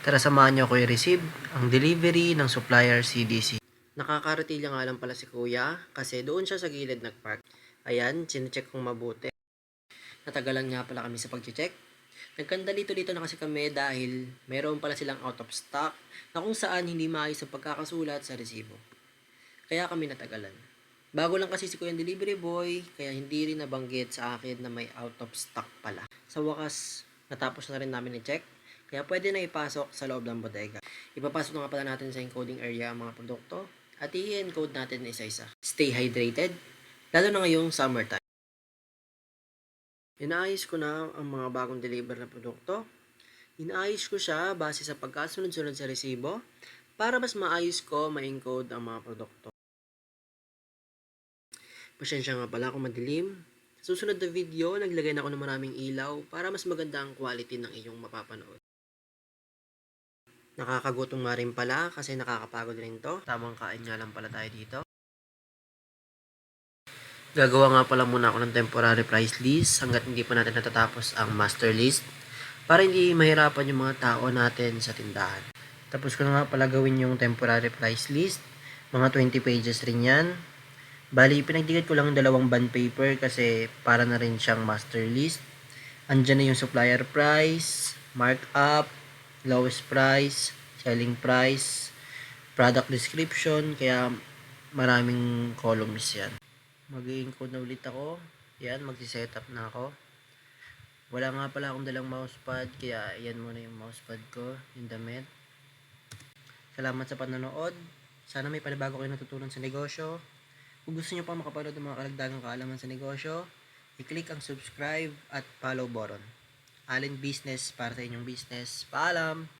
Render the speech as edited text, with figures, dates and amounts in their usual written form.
Tara samahan niyo ako i-receive ang delivery ng supplier CDC. Nakakaratilya nga lang pala si kuya kasi doon siya sa gilid nagpark. Ayan, sinecheck kong mabuti. Natagalan nga pala kami sa pag-check. Nagkandalito-dito na kasi kami dahil mayroon pala silang out of stock na kung saan hindi maayos ang pagkakasulat sa resibo. Kaya kami natagalan. Bago lang kasi si Kuya Delivery Boy, kaya hindi rin nabanggit sa akin na may out of stock pala. Sa wakas, natapos na rin namin i-check, kaya pwede na ipasok sa loob ng bodega. Ipapasok na nga pala natin sa encoding area ang mga produkto at i-encode natin isa-isa. Stay hydrated, lalo na ngayong summertime. Inaayos ko na ang mga bagong deliver na produkto. Inaayos ko siya base sa pagkasunod-sunod sa resibo para mas maayos ko ma-encode ang mga produkto. Pasensya nga pala kung madilim. Sa susunod na video, naglagay na ako ng maraming ilaw para mas maganda ang quality ng iyong mapapanood. Nakakagutom nga rin pala kasi nakakapagod rin to. Tamang kain nga lang pala tayo dito. Gagawa nga pala muna ako ng temporary price list hanggat hindi pa natin natatapos ang master list para hindi mahirapan yung mga tao natin sa tindahan. Tapos ko na nga pala gawin yung temporary price list. Mga 20 pages rin yan. Bali, pinagdikit ko lang dalawang bond paper kasi para na rin siyang master list. Andyan na yung supplier price, markup, lowest price, selling price, product description, kaya maraming columns yan. Mag-i-encode na ulit ako. Yan, magsi-setup na ako. Wala nga pala akong dalang mousepad, kaya yan muna yung mousepad ko, yung damit. Salamat sa panonood. Sana may panibago kayo natutunan sa negosyo. Kung gusto nyo pa makapanood ng mga karagdagang kaalaman sa negosyo, i-click ang subscribe at follow button. Allen Business para sa inyong business. Paalam!